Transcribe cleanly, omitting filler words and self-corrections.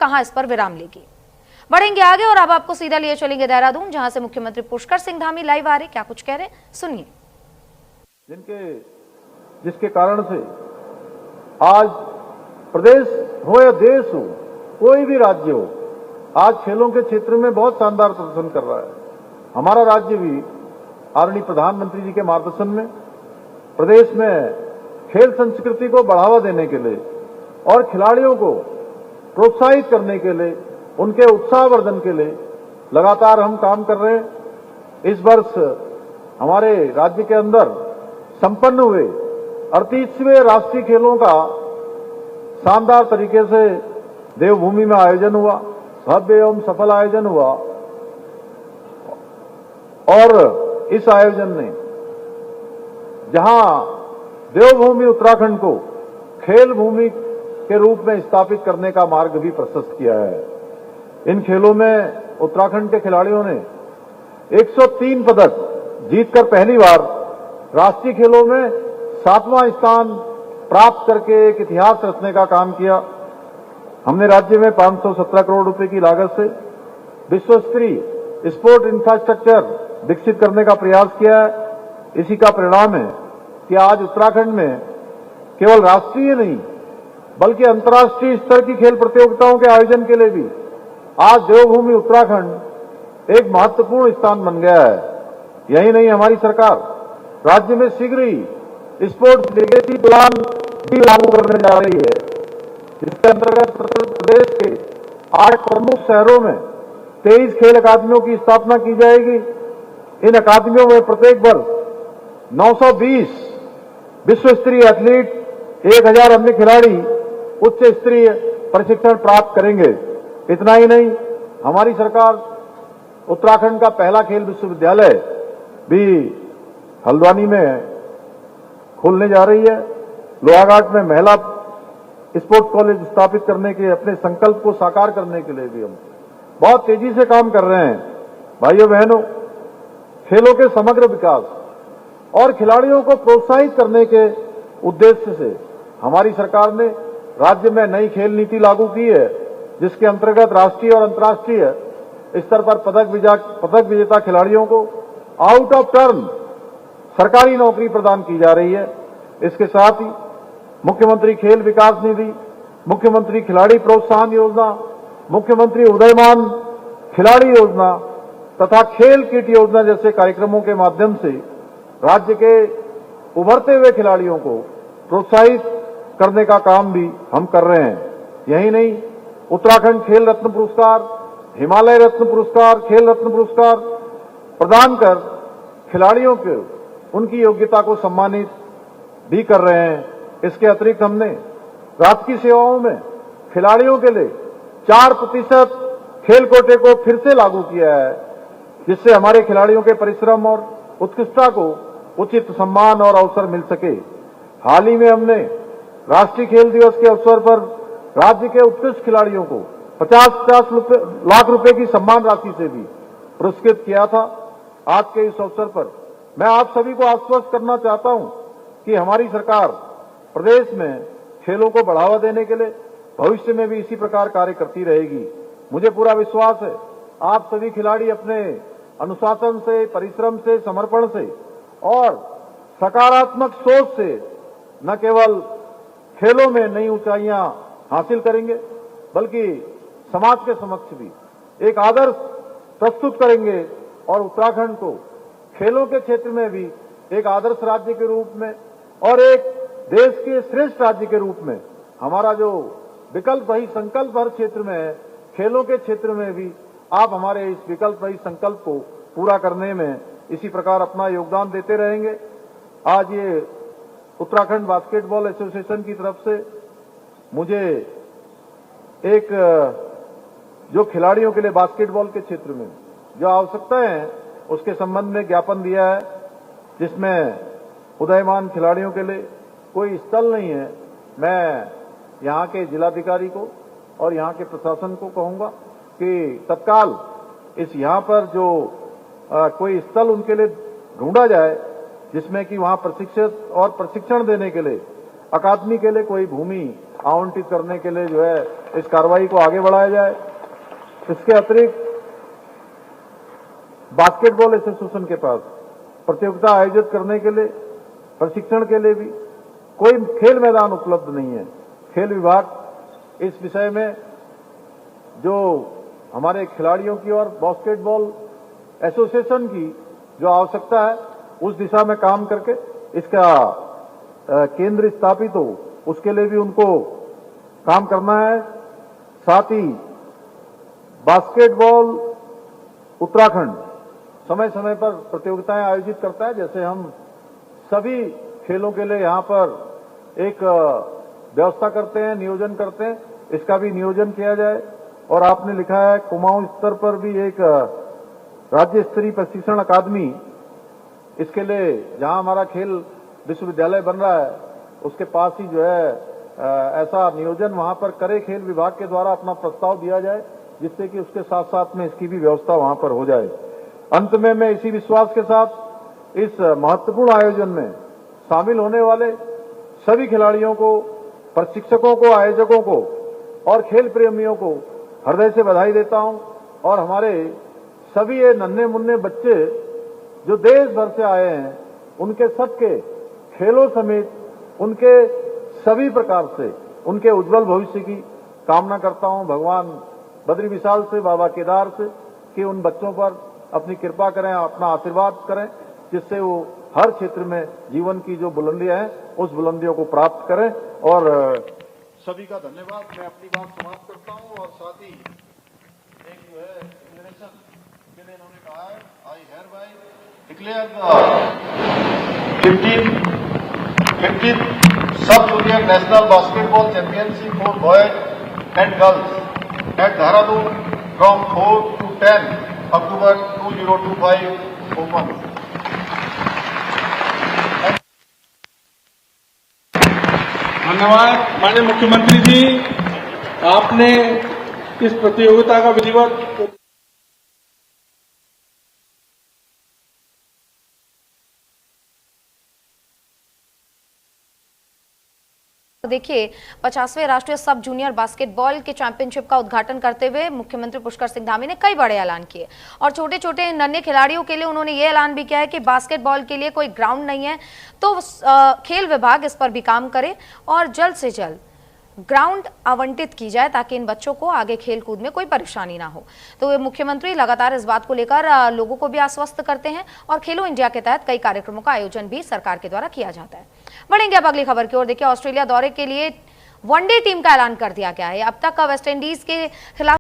कहां इस पर विराम लेगी। बढ़ेंगे आगे और अब आपको सीधा लिए चलेंगे देहरादून, जहां से मुख्यमंत्री पुष्कर सिंह धामी लाइव आ रहे, क्या कुछ कह रहे सुनिए। जिसके कारण से आज प्रदेश हो या देश हो, कोई भी राज्य हो, आज खेलों के क्षेत्र में बहुत शानदार प्रदर्शन कर रहा है। हमारा राज्य भी आदरणीय प्रधानमंत्री जी के मार्गदर्शन में प्रदेश में खेल संस्कृति को बढ़ावा देने के लिए और खिलाड़ियों को प्रोत्साहित करने के लिए, उनके उत्साहवर्धन के लिए लगातार हम काम कर रहे हैं। इस वर्ष हमारे राज्य के अंदर संपन्न हुए 38वें राष्ट्रीय खेलों का शानदार तरीके से देवभूमि में आयोजन हुआ, भव्य एवं सफल आयोजन हुआ। और इस आयोजन ने जहां देवभूमि उत्तराखंड को खेल भूमि के रूप में स्थापित करने का मार्ग भी प्रशस्त किया है। इन खेलों में उत्तराखंड के खिलाड़ियों ने 103 पदक जीतकर पहली बार राष्ट्रीय खेलों में 7वां स्थान प्राप्त करके एक इतिहास रचने का काम किया। हमने राज्य में 517 करोड़ रुपए की लागत से विश्व स्तरीय स्पोर्ट इंफ्रास्ट्रक्चर विकसित करने का प्रयास किया है। इसी का परिणाम है कि आज उत्तराखंड में केवल राष्ट्रीय नहीं बल्कि अंतर्राष्ट्रीय स्तर की खेल प्रतियोगिताओं के आयोजन के लिए भी आज देवभूमि उत्तराखंड एक महत्वपूर्ण स्थान बन गया है। यही नहीं, हमारी सरकार राज्य में शीघ्र ही स्पोर्ट्स लेगेसी प्लान भी लागू करने जा रही है, जिसके अंतर्गत प्रदेश के 8 प्रमुख शहरों में 23 खेल अकादमियों की स्थापना की जाएगी। इन अकादमियों में प्रत्येक वर्ष 920 विश्व स्तरीय एथलीट, 1000 अन्य खिलाड़ी उच्च स्तरीय प्रशिक्षण प्राप्त करेंगे। इतना ही नहीं, हमारी सरकार उत्तराखंड का पहला खेल विश्वविद्यालय भी हल्द्वानी में खोलने जा रही है। लोहाघाट में महिला स्पोर्ट्स कॉलेज स्थापित करने के अपने संकल्प को साकार करने के लिए भी हम बहुत तेजी से काम कर रहे हैं। भाइयों बहनों, खेलों के समग्र विकास और खिलाड़ियों को प्रोत्साहित करने के उद्देश्य से हमारी सरकार ने राज्य में नई खेल नीति लागू की है, जिसके अंतर्गत राष्ट्रीय और अंतर्राष्ट्रीय स्तर पर पदक विजेता खिलाड़ियों को आउट ऑफ टर्न सरकारी नौकरी प्रदान की जा रही है। इसके साथ ही मुख्यमंत्री खेल विकास निधि, मुख्यमंत्री खिलाड़ी प्रोत्साहन योजना, मुख्यमंत्री उदयमान खिलाड़ी योजना तथा खेल किट योजना जैसे कार्यक्रमों के माध्यम से राज्य के उभरते हुए खिलाड़ियों को प्रोत्साहित करने का काम भी हम कर रहे हैं। यही नहीं, उत्तराखंड खेल रत्न पुरस्कार, हिमालय रत्न पुरस्कार, खेल रत्न पुरस्कार प्रदान कर खिलाड़ियों को उनकी योग्यता को सम्मानित भी कर रहे हैं। इसके अतिरिक्त हमने राजकीय सेवाओं में खिलाड़ियों के लिए 4% खेल कोटे को फिर से लागू किया है, जिससे हमारे खिलाड़ियों के परिश्रम और उत्कृष्टता को उचित सम्मान और अवसर मिल सके। हाल ही में हमने राष्ट्रीय खेल दिवस के अवसर पर राज्य के उत्कृष्ट खिलाड़ियों को 50-50 लाख रुपए की सम्मान राशि से भी पुरस्कृत किया था। आज के इस अवसर पर मैं आप सभी को आश्वस्त करना चाहता हूं कि हमारी सरकार प्रदेश में खेलों को बढ़ावा देने के लिए भविष्य में भी इसी प्रकार कार्य करती रहेगी। मुझे पूरा विश्वास है आप सभी खिलाड़ी अपने अनुशासन से, परिश्रम से, समर्पण से और सकारात्मक सोच से न केवल खेलों में नई ऊंचाइयां हासिल करेंगे बल्कि समाज के समक्ष भी एक आदर्श प्रस्तुत करेंगे और उत्तराखंड को खेलों के क्षेत्र में भी एक आदर्श राज्य के रूप में और एक देश के श्रेष्ठ राज्य के रूप में हमारा जो विकल्प रही संकल्प हर क्षेत्र में है, खेलों के क्षेत्र में भी आप हमारे इस विकल्प रही संकल्प को पूरा करने में इसी प्रकार अपना योगदान देते रहेंगे। आज ये उत्तराखंड बास्केटबॉल एसोसिएशन की तरफ से मुझे एक जो खिलाड़ियों के लिए बास्केटबॉल के क्षेत्र में जो आवश्यकताएं हैं उसके संबंध में ज्ञापन दिया है, जिसमें उदयमान खिलाड़ियों के लिए कोई स्थल नहीं है। मैं यहाँ के जिलाधिकारी को और यहाँ के प्रशासन को कहूंगा कि तत्काल इस यहाँ पर जो कोई स्थल उनके लिए ढूंढा जाए, जिसमें कि वहाँ प्रशिक्षित और प्रशिक्षण देने के लिए अकादमी के लिए कोई भूमि आवंटित करने के लिए जो है इस कार्रवाई को आगे बढ़ाया जाए। इसके अतिरिक्त बास्केटबॉल एसोसिएशन के पास प्रतियोगिता आयोजित करने के लिए, प्रशिक्षण के लिए भी कोई खेल मैदान उपलब्ध नहीं है। खेल विभाग इस विषय में जो हमारे खिलाड़ियों की और बास्केटबॉल एसोसिएशन की जो आवश्यकता है उस दिशा में काम करके इसका केंद्र स्थापित हो, उसके लिए भी उनको काम करना है। साथ ही बास्केटबॉल उत्तराखंड समय समय पर प्रतियोगिताएं आयोजित करता है। जैसे हम सभी खेलों के लिए यहां पर एक व्यवस्था करते हैं, नियोजन करते हैं, इसका भी नियोजन किया जाए। और आपने लिखा है कुमाऊं स्तर पर भी एक राज्य स्तरीय प्रशिक्षण अकादमी, इसके लिए जहां हमारा खेल विश्वविद्यालय बन रहा है उसके पास ही जो है ऐसा नियोजन वहां पर करे, खेल विभाग के द्वारा अपना प्रस्ताव दिया जाए, जिससे कि उसके साथ साथ में इसकी भी व्यवस्था वहां पर हो जाए। अंत में मैं इसी विश्वास के साथ इस महत्वपूर्ण आयोजन में शामिल होने वाले सभी खिलाड़ियों को, प्रशिक्षकों को, आयोजकों को और खेल प्रेमियों को हृदय से बधाई देता हूं। और हमारे सभी ये नन्हे मुन्ने बच्चे जो देश भर से आए हैं, उनके सबके खेलों समेत उनके सभी प्रकार से उनके उज्जवल भविष्य की कामना करता हूं भगवान बद्री विशाल से, बाबा केदार से, कि उन बच्चों पर अपनी कृपा करें, अपना आशीर्वाद करें, जिससे वो हर क्षेत्र में जीवन की जो बुलंदियां हैं उस बुलंदियों को प्राप्त करें। और सभी का धन्यवाद। मैं अपनी बात समाप्त करता हूं। और साथ ही एक जो है डिक्लेरेशन के लिए इन्होंने कहा है, I hereby declare the 15th sub junior national basketball championship for boys and girls at Dehradun from 4 to 10 October 2025 open. धन्यवाद माननीय मुख्यमंत्री जी, आपने इस प्रतियोगिता का विधिवत देखिए 50वें राष्ट्रीय सब जूनियर बास्केटबॉल के चैंपियनशिप का उद्घाटन करते हुए मुख्यमंत्री पुष्कर सिंह धामी ने कई बड़े ऐलान किए और छोटे छोटे नन्हे खिलाड़ियों के लिए उन्होंने ये ऐलान भी किया है कि बास्केटबॉल के लिए कोई ग्राउंड नहीं है तो खेल विभाग इस पर भी काम करे और जल्द से जल्द ग्राउंड आवंटित की जाए ताकि इन बच्चों को आगे खेल कूद में कोई परेशानी ना हो। तो मुख्यमंत्री लगातार इस बात को लेकर लोगों को भी आश्वस्त करते हैं और खेलो इंडिया के तहत कई कार्यक्रमों का आयोजन भी सरकार के द्वारा किया जाता है। बढ़ेंगे अब अगली खबर की ओर। देखिए ऑस्ट्रेलिया दौरे के लिए वनडे टीम का ऐलान कर दिया गया है। अब तक वेस्ट इंडीज के खिलाफ